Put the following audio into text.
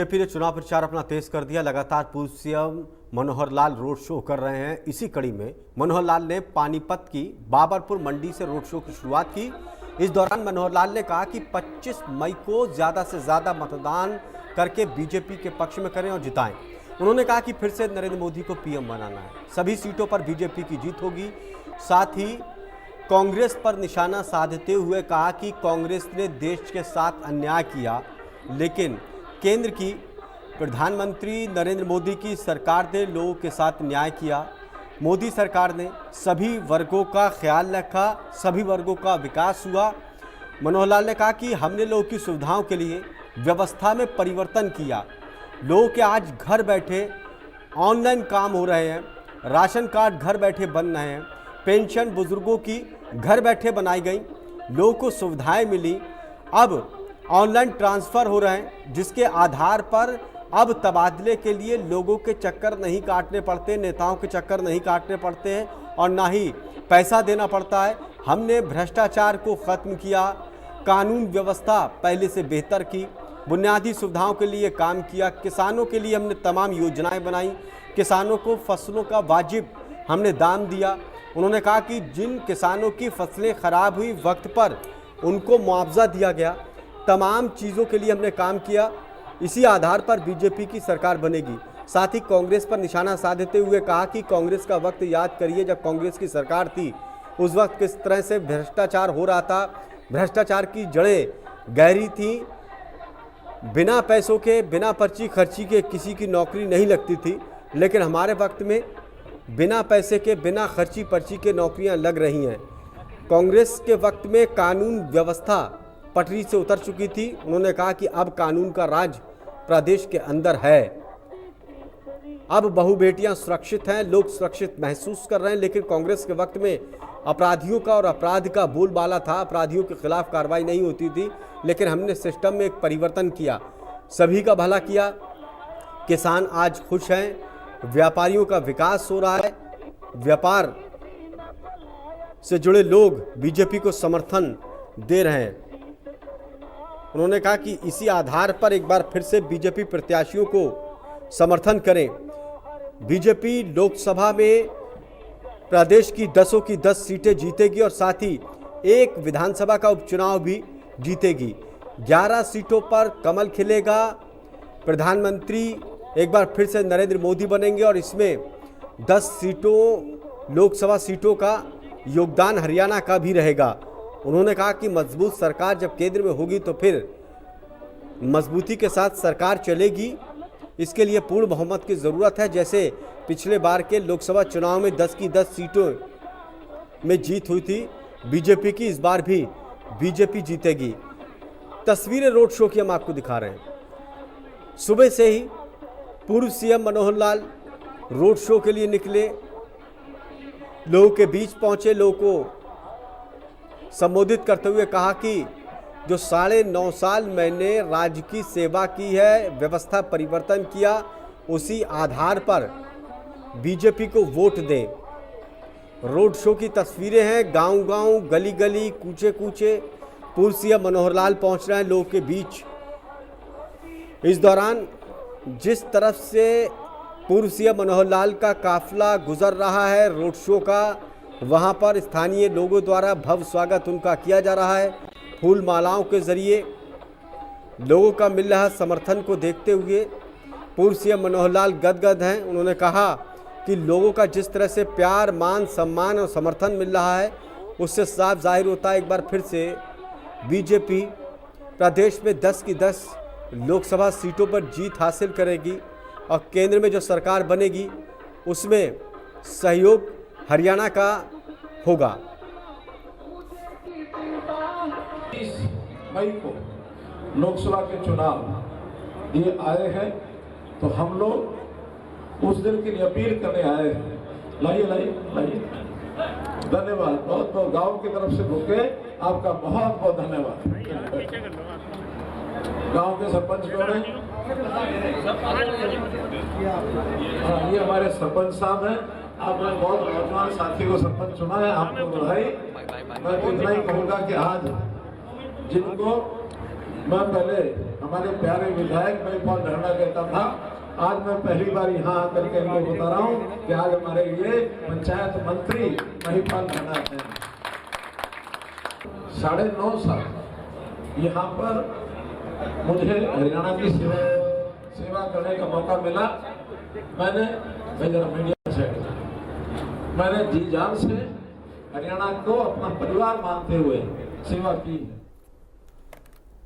BJP ने चुनाव प्रचार अपना तेज कर दिया। लगातार पूर्व CM Manohar Lal road show कर रहे हैं। इसी कड़ी में मनोहर लाल ने पानीपत की बाबरपुर मंडी से रोड शो की शुरुआत की। इस दौरान मनोहर लाल ने कहा कि 25 मई को ज्यादा से ज्यादा मतदान करके बीजेपी के पक्ष में करें और जिताएं। उन्होंने कहा कि फिर से नरेंद्र मोदी को पीएम बनाना है, सभी सीटों पर बीजेपी की जीत होगी। साथ ही कांग्रेस पर निशाना साधते हुए कहा कि कांग्रेस ने देश के साथ अन्याय किया, लेकिन केंद्र की प्रधानमंत्री नरेंद्र मोदी की सरकार ने लोगों के साथ न्याय किया। मोदी सरकार ने सभी वर्गों का ख्याल रखा, सभी वर्गों का विकास हुआ। मनोहर लाल ने कहा कि हमने लोगों की सुविधाओं के लिए व्यवस्था में परिवर्तन किया। लोगों के आज घर बैठे ऑनलाइन काम हो रहे हैं, राशन कार्ड घर बैठे बन रहे हैं, पेंशन बुजुर्गों की घर बैठे बनाई गई, लोगों को सुविधाएं मिली। अब ऑनलाइन ट्रांसफ़र हो रहे हैं, जिसके आधार पर अब तबादले के लिए लोगों के चक्कर नहीं काटने पड़ते, नेताओं के चक्कर नहीं काटने पड़ते हैं और ना ही पैसा देना पड़ता है। हमने भ्रष्टाचार को ख़त्म किया, कानून व्यवस्था पहले से बेहतर की, बुनियादी सुविधाओं के लिए काम किया, किसानों के लिए हमने तमाम योजनाएं बनाई, किसानों को फसलों का वाजिब हमने दाम दिया। उन्होंने कहा कि जिन किसानों की फसलें ख़राब हुई वक्त पर उनको मुआवजा दिया गया। तमाम चीज़ों के लिए हमने काम किया। इसी आधार पर बीजेपी की सरकार बनेगी। साथ ही कांग्रेस पर निशाना साधते हुए कहा कि कांग्रेस का वक्त याद करिए, जब कांग्रेस की सरकार थी उस वक्त किस तरह से भ्रष्टाचार हो रहा था, भ्रष्टाचार की जड़ें गहरी थी। बिना पैसों के, बिना पर्ची खर्ची के किसी की नौकरी नहीं लगती थी, लेकिन हमारे वक्त में बिना पैसे के, बिना खर्ची पर्ची के नौकरियां लग रही हैं। कांग्रेस के वक्त में कानून व्यवस्था पटरी से उतर चुकी थी। उन्होंने कहा कि अब कानून का राज प्रदेश के अंदर है, अब बहू बेटियां सुरक्षित हैं, लोग सुरक्षित महसूस कर रहे हैं। लेकिन कांग्रेस के वक्त में अपराधियों का और अपराध का बोलबाला था, अपराधियों के खिलाफ कार्रवाई नहीं होती थी। लेकिन हमने सिस्टम में एक परिवर्तन किया, सभी का भला किया। किसान आज खुश हैं, व्यापारियों का विकास हो रहा है, व्यापार से जुड़े लोग बीजेपी को समर्थन दे रहे हैं। उन्होंने कहा कि इसी आधार पर एक बार फिर से बीजेपी प्रत्याशियों को समर्थन करें। बीजेपी लोकसभा में प्रदेश की 10 की 10 सीटें जीतेगी और साथ ही एक विधानसभा का उपचुनाव भी जीतेगी। 11 सीटों पर कमल खिलेगा। प्रधानमंत्री एक बार फिर से नरेंद्र मोदी बनेंगे और इसमें 10 सीटों लोकसभा सीटों का योगदान हरियाणा का भी रहेगा। उन्होंने कहा कि मजबूत सरकार जब केंद्र में होगी तो फिर मजबूती के साथ सरकार चलेगी। इसके लिए पूर्ण बहुमत की ज़रूरत है। जैसे पिछले बार के लोकसभा चुनाव में 10 की 10 सीटों में जीत हुई थी बीजेपी की, इस बार भी बीजेपी जीतेगी। तस्वीरें रोड शो की हम आपको दिखा रहे हैं। सुबह से ही पूर्व CM Manohar Lal road show के लिए निकले, लोगों के बीच पहुंचे, लोगों को संबोधित करते हुए कहा कि जो 9.5 साल मैंने राज्य की सेवा की है, व्यवस्था परिवर्तन किया, उसी आधार पर बीजेपी को वोट दें। रोड शो की तस्वीरें हैं, गांव-गांव, गली-गली, कूचे-कूचे पूर्व सीएम मनोहर लाल पहुंच रहे हैं लोगों के बीच। इस दौरान जिस तरफ से पूर्व सीएम मनोहर लाल का काफिला गुजर रहा है रोड शो का, वहां पर स्थानीय लोगों द्वारा भव्य स्वागत उनका किया जा रहा है। फूल मालाओं के जरिए लोगों का मिल रहा समर्थन को देखते हुए पूर्व सीएम मनोहर लाल गदगद हैं। उन्होंने कहा कि लोगों का जिस तरह से प्यार, मान, सम्मान और समर्थन मिल रहा है, उससे साफ जाहिर होता है एक बार फिर से बीजेपी प्रदेश में 10 की 10 लोकसभा सीटों पर जीत हासिल करेगी और केंद्र में जो सरकार बनेगी उसमें सहयोग हरियाणा का होगा। 30 मई को लोकसभा के चुनाव ये आए हैं, तो हम लोग उस दिन के लिए अपील करने आए हैं। लाइए लाइए लाइए, धन्यवाद। बहुत बहुत गांव की तरफ से रुके, आपका बहुत बहुत धन्यवाद। गांव के सरपंच कौन है? हाँ, ये हमारे सरपंच साहब हैं। आपने बहुत नौजवान साथी को सरपंच चुना है, आपको बधाई। मैं तो इतना ही कहूँगा कि आज जिनको मैं पहले हमारे प्यारे विधायक महिपाल धरना कहता था, आज मैं पहली बार यहाँ आकर के इनको बता रहा हूँ कि आज हमारे लिए पंचायत मंत्री महिपाल धरना है। 9.5 साल यहाँ पर मुझे हरियाणा की सेवा करने का मौका मिला। मैंने मीडिया से मैंने जी जान से हरियाणा को अपना परिवार मानते हुए सेवा की है।